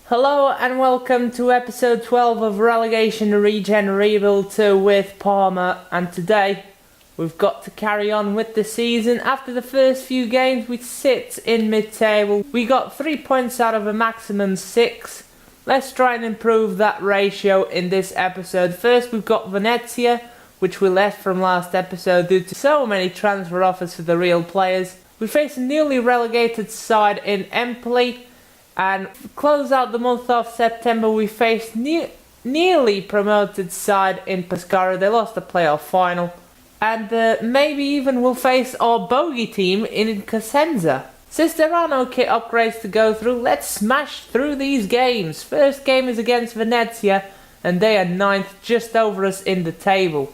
Hello and welcome to episode 12 of Relegation, Regen, Rebuld 2 with Parma, and today we've got to carry on with the season. After the first few games we sit in mid-table. We got 3 points out of a maximum 6. Let's try and improve that ratio in this episode. First we've got Venezia, which we left from last episode due to so many transfer offers for the real players. We face a newly relegated side in Empoli. And close out the month of September, we faced nearly promoted side in Pescara. They lost the playoff final. And maybe even we'll face our bogey team in Cosenza. Since there are no kit upgrades to go through, let's smash through these games. First game is against Venezia, and they are 9th, just over us in the table.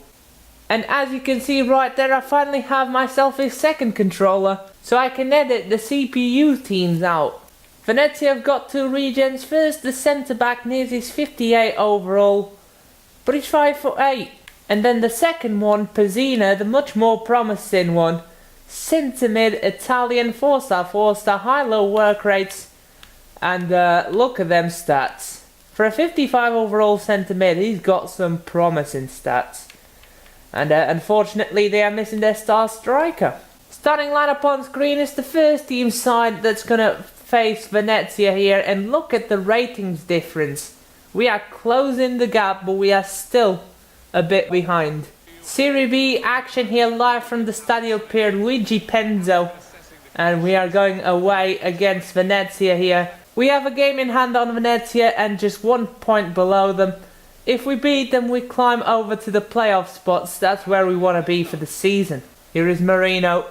And as you can see right there, I finally have myself a second controller, so I can edit the CPU teams out. Venezia have got 2 regens. First, the centre-back Niz is 58 overall, but he's 5'8". And then the second one, Pezzina, the much more promising one, centre-mid, Italian, 4-star, high-low work rates, and look at them stats. For a 55 overall centre-mid, he's got some promising stats. And unfortunately, they are missing their star striker. Starting lineup on screen is the first team side that's going to face Venezia here, and look at the ratings difference. We are closing the gap, but we are still a bit behind. Serie B action here live from the Stadio Pierluigi Penzo, and we are going away against Venezia here. We have a game in hand on Venezia and just 1 point below them. If we beat them, we climb over to the playoff spots. That's where we want to be for the season. Here is Marino,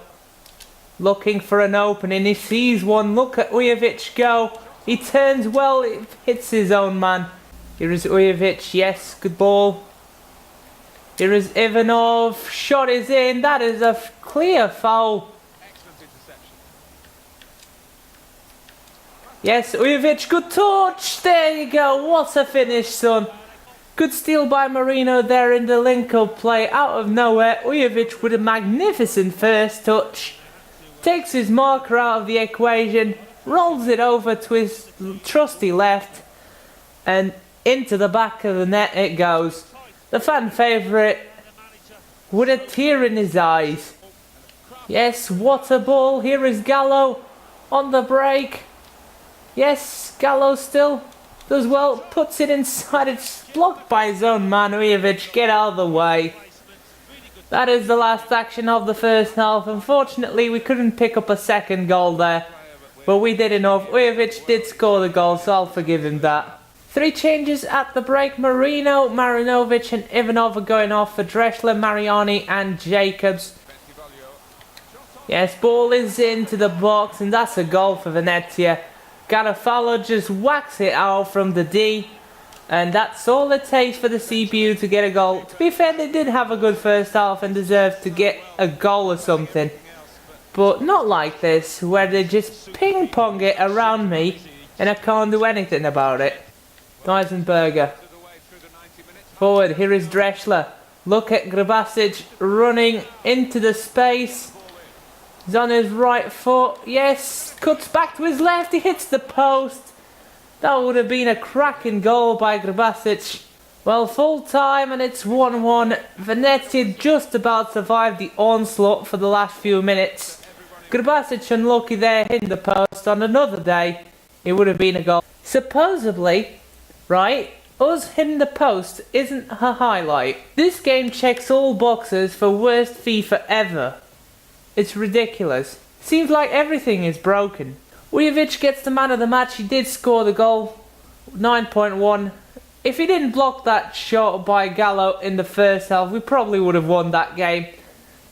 looking for an opening. He sees one. Look at Ujovic go. He turns well. It hits his own man. Here is Ujovic. Yes, good ball. Here is Ivanov. Shot is in. That is a clear foul. Yes, Ujovic. Good touch. There you go. What a finish, son. Good steal by Marino there in the link-up play. Out of nowhere, Ujovic with a magnificent first touch. Takes his marker out of the equation, rolls it over to his trusty left, and into the back of the net it goes. The fan favourite with a tear in his eyes. Yes, what a ball. Here is Gallo on the break. Yes, Gallo still does well, puts it inside. It's blocked by his own man. Ujovic, get out of the way. That is the last action of the first half. Unfortunately, we couldn't pick up a second goal there, but we did enough. Ujovic did score the goal, so I'll forgive him that. 3 changes at the break. Marino, Marinovic and Ivanov are going off for Drexler, Mariani and Jacobs. Yes, ball is into the box, and that's a goal for Venezia. Garofalo just whacks it out from the D. And that's all it takes for the CPU to get a goal. To be fair, they did have a good first half and deserved to get a goal or something. But not like this, where they just ping-pong it around me and I can't do anything about it. Duisenberger. Forward, here is Drexler. Look at Grabasic running into the space. He's on his right foot. Yes, cuts back to his left. He hits the post. That would have been a cracking goal by Grabasic. Well, full time and it's 1-1. Venezia just about survived the onslaught for the last few minutes. Grabasic unlucky there, hitting the post. On another day, it would have been a goal. Supposedly, right, us hitting the post isn't a highlight. This game checks all boxes for worst FIFA ever. It's ridiculous. Seems like everything is broken. Ujovic gets the man of the match. He did score the goal, 9.1. If he didn't block that shot by Gallo in the first half, we probably would have won that game.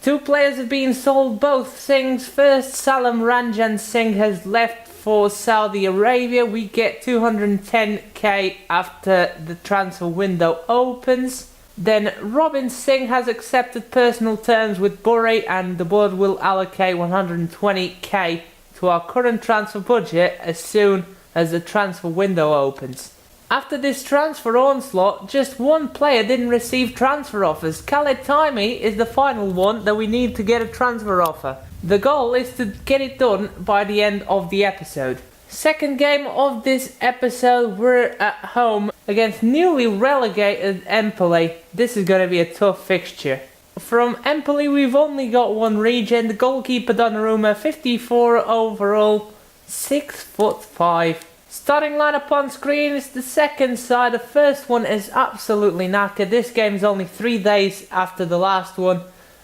2 players have been sold, both Singhs. First, Salam Ranjan Singh has left for Saudi Arabia. We get 210k after the transfer window opens. Then Robin Singh has accepted personal terms with Bury, and the board will allocate 120k to our current transfer budget as soon as the transfer window opens. After this transfer onslaught, just 1 player didn't receive transfer offers. Khaled Taimi is the final one that we need to get a transfer offer. The goal is to get it done by the end of the episode. Second game of this episode, we're at home against newly relegated Empoli. This is going to be a tough fixture. From Empoli, we've only got one Regen, the goalkeeper Donnarumma, 54 overall, 6'5". Starting lineup on screen is the second side. The first one is absolutely knackered. This game is only 3 days after the last one.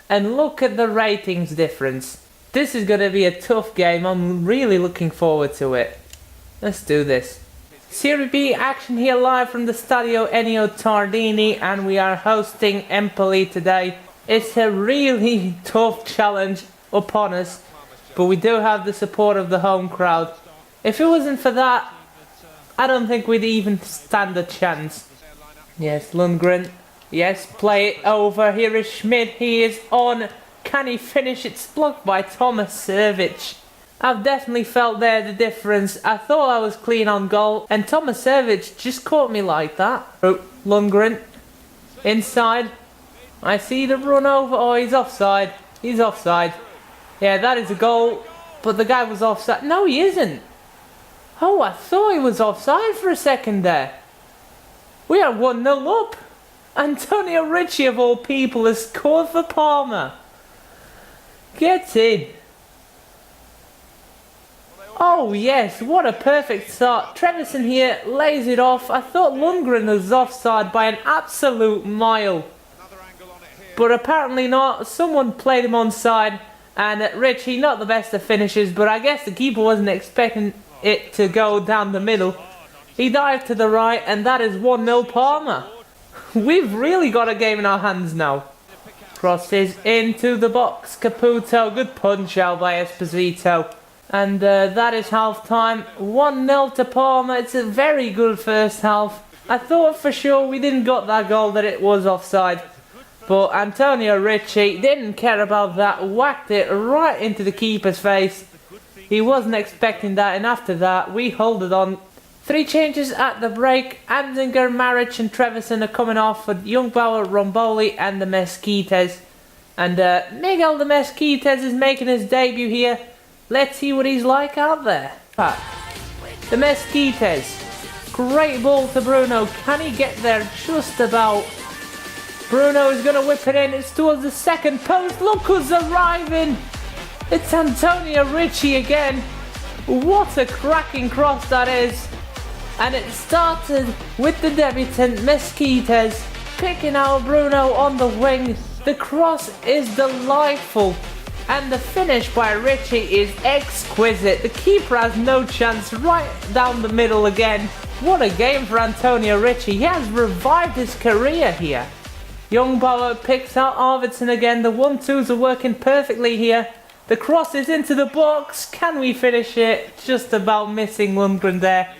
And look at the ratings difference. This is going to be a tough game. I'm really looking forward to it. Let's do this. Serie B action here live from the Stadio Ennio Tardini, and we are hosting Empoli today. It's a really tough challenge upon us, but we do have the support of the home crowd. If it wasn't for that, I don't think we'd even stand a chance. Yes, Lundgren. Yes, play it over. Here is Schmidt. He is on. Can he finish? It's blocked by Tomasevic. I've definitely felt there the difference. I thought I was clean on goal, and Tomasevic just caught me like that. Oh, Lundgren. Inside. I see the run over. Oh, he's offside. He's offside. Yeah, that is a goal. But the guy was offside. No, he isn't. Oh, I thought he was offside for a second there. We are 1-0 up. Antonio Ricci, of all people, has scored for Parma. Get in. Oh yes, what a perfect start. Trevisan here lays it off. I thought Lundgren was offside by an absolute mile. But apparently not. Someone played him onside. And Ricci, not the best of finishes, but I guess the keeper wasn't expecting it to go down the middle. He dived to the right, and that is 1-0 Parma. We've really got a game in our hands now. Crosses into the box. Caputo, good punch out by Esposito. And that is half time. 1-0 to Parma. It's a very good first half. I thought for sure we didn't got that goal, that it was offside. But Antonio Ricci didn't care about that. Whacked it right into the keeper's face. He wasn't expecting that, and after that we hold it on. 3 changes at the break. Anzinger, Maric and Trevisan are coming off with Jungbauer, Romboli and the Mesquites. And Miguel de Mesquites is making his debut here. Let's see what he's like out there. The Mesquites. Great ball to Bruno. Can he get there just about? Bruno is going to whip it in. It's towards the second post. Look who's arriving. It's Antonio Ricci again. What a cracking cross that is. And it started with the debutant Mesquites picking out Bruno on the wing. The cross is delightful. And the finish by Ricci is exquisite. The keeper has no chance, right down the middle again. What a game for Antonio Ricci. He has revived his career here. Jungbauer picks out Arvidsson again. The 1-2s are working perfectly here. The cross is into the box. Can we finish it? Just about missing Lundgren there.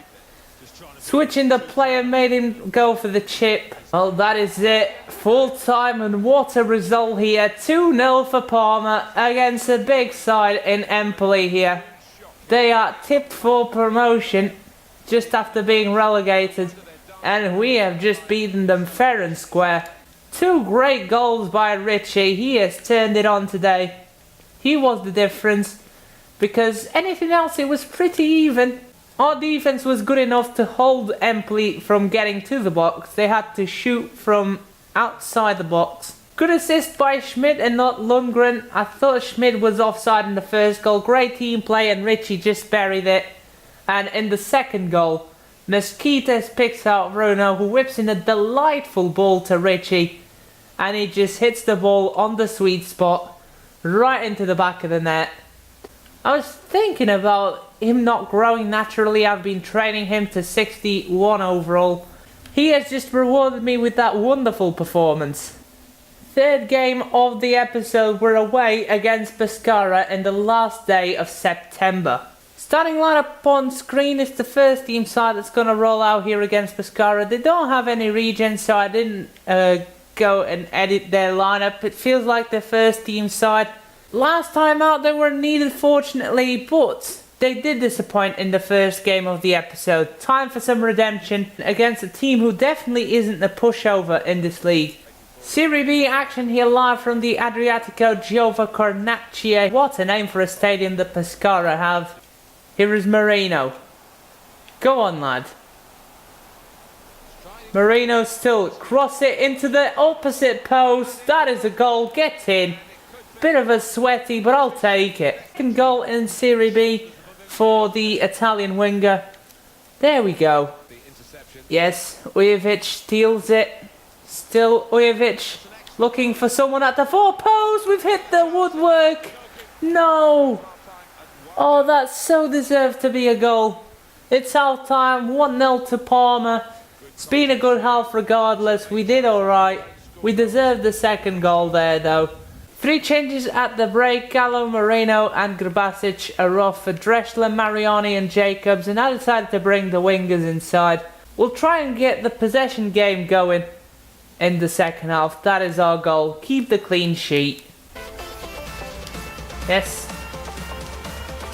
Switching the player made him go for the chip. Well, that is it. Full time, and what a result here. 2-0 for Parma against a big side in Empoli here. They are tipped for promotion just after being relegated. And we have just beaten them fair and square. 2 great goals by Ricci. He has turned it on today. He was the difference. Because anything else, it was pretty even. Our defense was good enough to hold Empoli from getting to the box. They had to shoot from outside the box. Good assist by Schmidt and not Lundgren. I thought Schmidt was offside in the first goal. Great team play, and Ricci just buried it. And in the second goal, Mesquites picks out Bruno, who whips in a delightful ball to Ricci. And he just hits the ball on the sweet spot, right into the back of the net. I was thinking about him not growing naturally. I've been training him to 61 overall. He has just rewarded me with that wonderful performance. Third game of the episode, we're away against Pescara in the last day of September. Starting lineup on screen is the first team side that's going to roll out here against Pescara. They don't have any Regen, so I didn't go and edit their lineup. It feels like the first team side. Last time out they were needed, fortunately, but they did disappoint in the first game of the episode. Time for some redemption against a team who definitely isn't a pushover in this league. Serie B action here live from the Adriatico Giova Cornacchia. What a name for a stadium that Pescara have. Here is Marino. Go on, lad. Marino still cross it into the opposite post. That is a goal. Get in. Bit of a sweaty, but I'll take it. Second goal in Serie B for the Italian winger. There we go. Yes, Ujovic steals it. Still Ujovic looking for someone at the far post. We've hit the woodwork. No. Oh, that so deserved to be a goal. It's half time. 1-0 to Parma. It's been a good half regardless. We did alright. We deserved the second goal there though. 3 changes at the break. Gallo, Marino and Grabasic are off for Drexler, Mariani and Jacobs, and I decided to bring the wingers inside. We'll try and get the possession game going in the second half. That is our goal. Keep the clean sheet. Yes.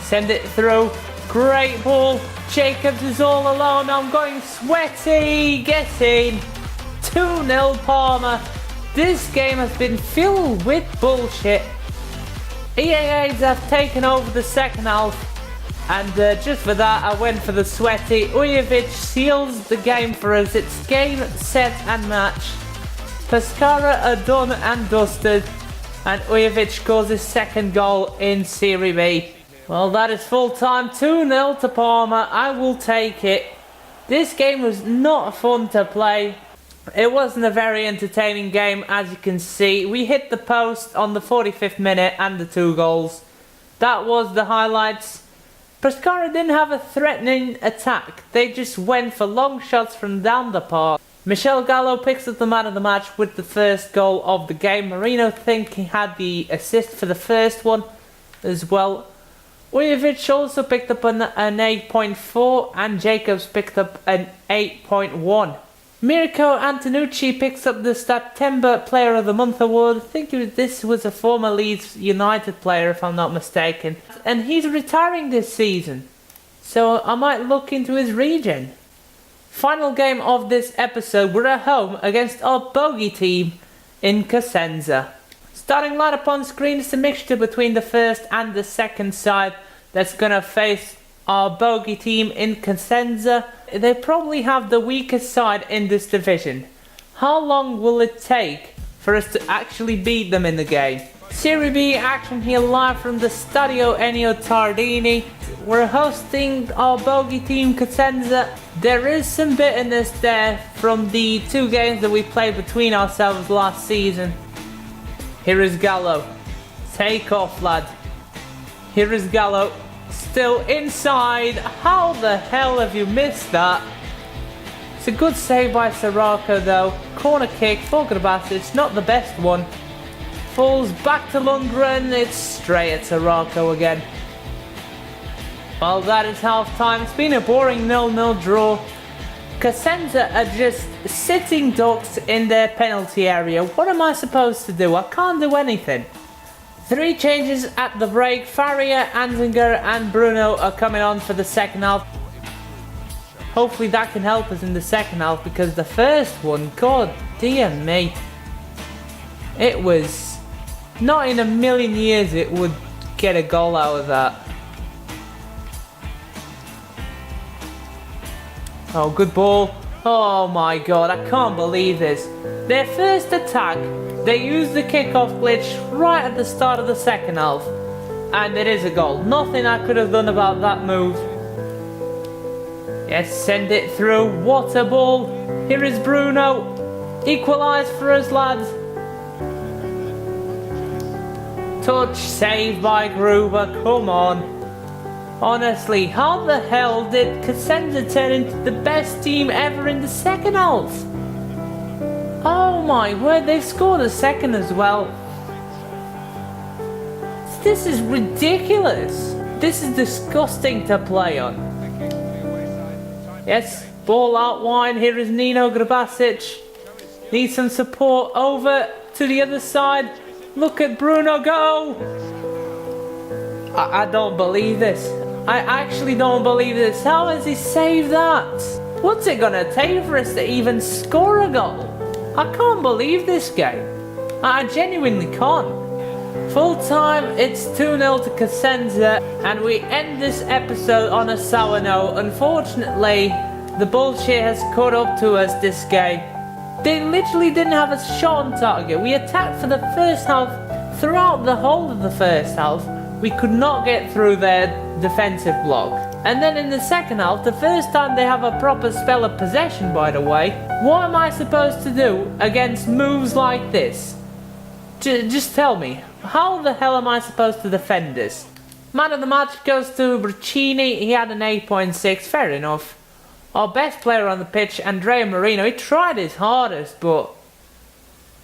Send it through. Great ball. Jacobs is all alone. I'm going sweaty. Get in. 2-0 Parma. This game has been filled with bullshit. EAAs have taken over the second half, and just for that I went for the sweaty. Ujovic seals the game for us. It's game, set and match. Pescara are done and dusted, and Ujovic scores his second goal in Serie B. Well, that is full time. 2-0 to Parma. I will take it. This game was not fun to play. It wasn't a very entertaining game, as you can see. We hit the post on the 45th minute and the 2 goals. That was the highlights. Pescara didn't have a threatening attack. They just went for long shots from down the park. Michel Gallo picks up the man of the match with the first goal of the game. Marino think he had the assist for the first one as well. Ujovic also picked up an 8.4 and Jacobs picked up an 8.1. Mirko Antonucci picks up the September Player of the Month award. I think this was a former Leeds United player, if I'm not mistaken. And he's retiring this season, so I might look into his Regen. Final game of this episode, we're at home against our bogey team in Cosenza. Starting lineup on screen is a mixture between the first and the second side that's going to face our bogey team in Cosenza. They probably have the weakest side in this division. How long will it take for us to actually beat them in the game? Serie B action here live from the Stadio Ennio Tardini. We're hosting our bogey team Cosenza. There is some bitterness there from the 2 games that we played between ourselves last season. Here is Gallo. Take off, lad. Here is Gallo. Still inside. How the hell have you missed that? It's a good save by Sirocco though. Corner kick for Grabasic. Not the best one. Falls back to Lundgren. It's straight at Sirocco again. Well, that is half time. It's been a boring 0-0 draw. Cosenza are just sitting ducks in their penalty area. What am I supposed to do? I can't do anything. 3 changes at the break. Faria, Anzinger and Bruno are coming on for the second half. Hopefully that can help us in the second half, because the first one, god dear me. It was not in a million years it would get a goal out of that. Oh, good ball. Oh my god, I can't believe this. Their first attack, they used the kickoff glitch right at the start of the second half. And it is a goal. Nothing I could have done about that move. Yes, send it through. What a ball. Here is Bruno. Equalise for us, lads. Touch, save by Gruber. Come on. Honestly, how the hell did Cosenza turn into the best team ever in the second half? Oh my word, they've scored a second as well. This is ridiculous. This is disgusting to play on. Yes, ball out wide. Here is Nino Grabasic. Needs some support over to the other side. Look at Bruno go. I don't believe this. I actually don't believe this. How has he saved that? What's it gonna take for us to even score a goal? I can't believe this game. I genuinely can't. Full time, it's 2-0 to Cosenza, and we end this episode on a sour note. Unfortunately, the bullshit has caught up to us this game. They literally didn't have a shot on target. We attacked for the first half. Throughout the whole of the first half, we could not get through their defensive block. And then in the second half, the first time they have a proper spell of possession, by the way, what am I supposed to do against moves like this? Just tell me, how the hell am I supposed to defend this? Man of the match goes to Braccini. He had an 8.6, fair enough. Our best player on the pitch, Andrea Marino, he tried his hardest, but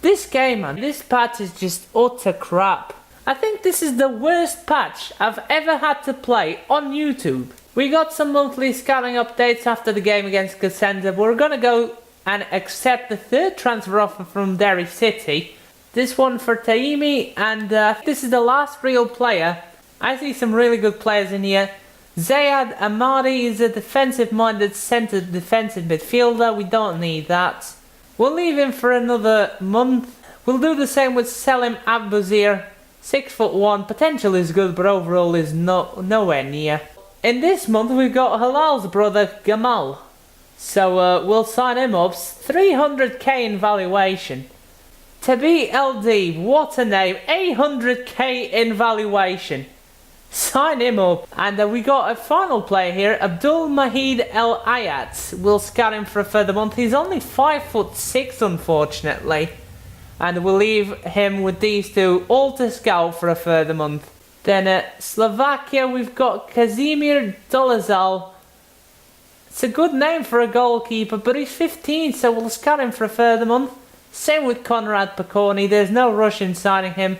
this game, man, this patch is just utter crap. I think this is the worst patch I've ever had to play on YouTube. We got some monthly scouting updates after the game against Cosenza. We're gonna go and accept the third transfer offer from Derry City. This one for Taimi, and this is the last real player. I see some really good players in here. Zayad Amadi is a defensive-minded centre defensive midfielder. We don't need that. We'll leave him for another month. We'll do the same with Selim Abuzir. 6'1", potential is good, but overall is nowhere near. In this month we've got Halal's brother Gamal. So we'll sign him up. 300k in valuation. Tabi LD, what a name. 800k in valuation. Sign him up. And we got a final player here, Abdul Mahid El Ayat. We'll scout him for a further month. He's only 5'6", unfortunately. And we'll leave him with these two all to scout for a further month. Then Slovakia, we've got Kazimir Dolazal. It's a good name for a goalkeeper, but he's 15, so we'll scout him for a further month. Same with Konrad Pokorny. There's no rush in signing him.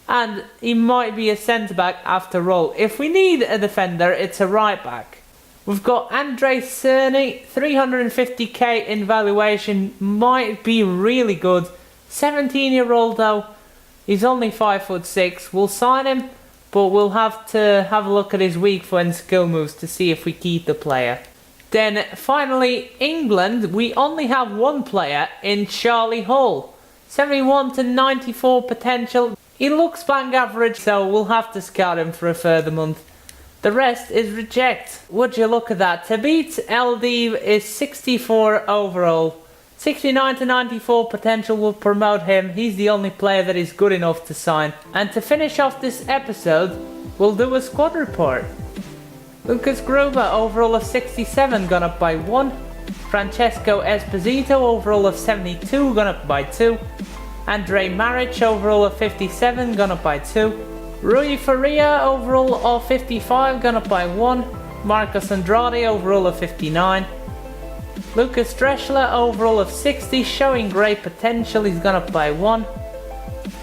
And he might be a centre-back after all. If we need a defender, it's a right-back. We've got Andrei Cerny, 350k in valuation. Might be really good. 17-year-old though. He's only 5'6". We'll sign him, but we'll have to have a look at his weak foot and skill moves to see if we keep the player. Then finally, England, we only have one player in Charlie Hall. 71 to 94 potential. He looks bang average, so we'll have to scout him for a further month. The rest is reject. Would you look at that? Tabit LD is 64 overall. 69 to 94 potential, will promote him. He's the only player that is good enough to sign. And to finish off this episode, we'll do a squad report. Lucas Gruber, overall of 67, gone up by 1. Francesco Esposito, overall of 72, gone up by 2. Andrej Maric, overall of 57, gone up by 2. Rui Faria, overall of 55, gone up by 1. Marcos Andrade, overall of 59. Lucas Dreschler, overall of 60, showing great potential, he's gone up by 1.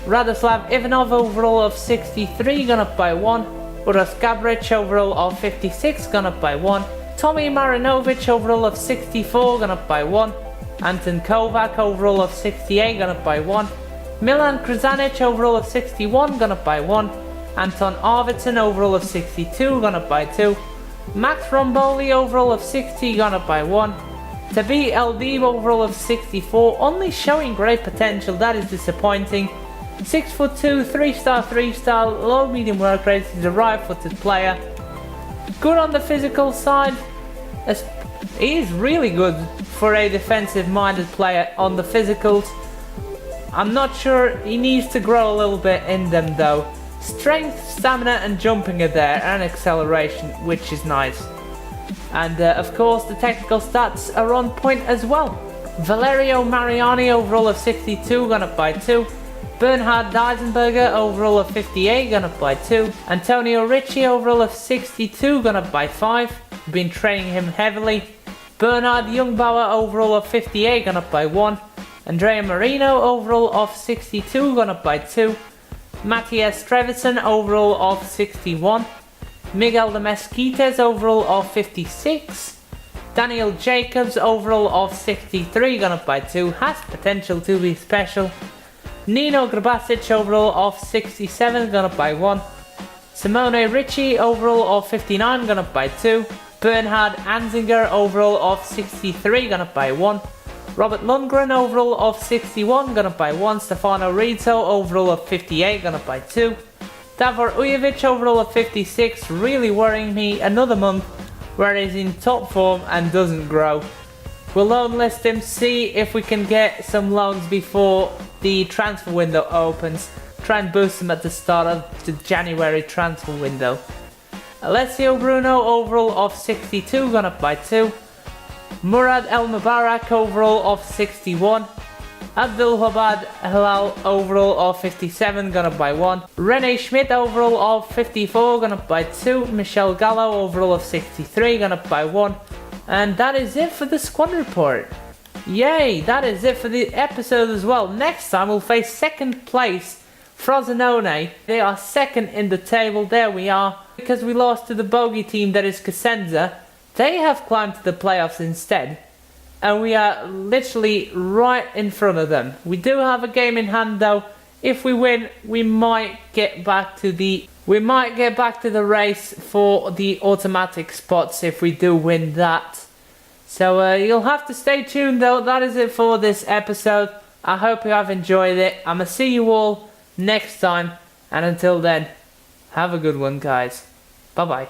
Radoslav Ivanov, overall of 63, gone up by 1. Uros Gabric, overall of 56, gone up by 1. Tommy Marinovic, overall of 64, gone up by 1. Anton Kovac, overall of 68, gone up by 1. Milan Kruzanic, overall of 61, gone up by 1. Anton Arvidsson, overall of 62, gone up by 2. Max Romboli, overall of 60, gone up by 1. Tabi LD, overall of 64, only showing great potential, that is disappointing. 6'2", 3-star, low medium work rate, he's a right-footed player. Good on the physical side. He is really good for a defensive-minded player on the physicals. I'm not sure, he needs to grow a little bit in them though. Strength, stamina and jumping are there, and acceleration, which is nice. And of course the technical stats are on point as well. Valerio Mariani, overall of 62, gone up by 2. Bernhard Deisenberger, overall of 58, gone up by 2. Antonio Ricci, overall of 62, gone up by 5. Been training him heavily. Bernard Jungbauer, overall of 58, gone up by 1. Andrea Marino, overall of 62, gone up by 2. Matthias Trevisan, overall of 61. Miguel de Mesquites, overall of 56. Daniel Jacobs, overall of 63, gone up by 2. Has potential to be special. Nino Grabasic, overall of 67, gone up by 1. Simone Ricci, overall of 59, gone up by 2. Bernhard Anzinger, overall of 63, gone up by 1. Robert Lundgren, overall of 61, gone up by 1. Stefano Rito, overall of 58, gone up by 2. Davor Ujovic, overall of 56, really worrying me another month where he's in top form and doesn't grow. We'll loan list him, see if we can get some loans before the transfer window opens. Try and boost him at the start of the January transfer window. Alessio Bruno, overall of 62, gone up by 2. Murad El Mubarak, overall of 61. Abdul Habad Hilal, overall of 57, gone up by 1. Rene Schmidt, overall of 54, gone up by 2. Michel Gallo, overall of 63, gone up by 1. And that is it for the squad report. Yay, that is it for the episode as well. Next time we'll face second place Frosinone. They are second in the table, there we are. Because we lost to the bogey team that is Cosenza, they have climbed to the playoffs instead. And we are literally right in front of them. We do have a game in hand though. If we win, we might get back to the race for the automatic spots if we do win that. So you'll have to stay tuned though. That is it for this episode. I hope you have enjoyed it. I'ma see you all next time. And until then, have a good one guys. Bye bye.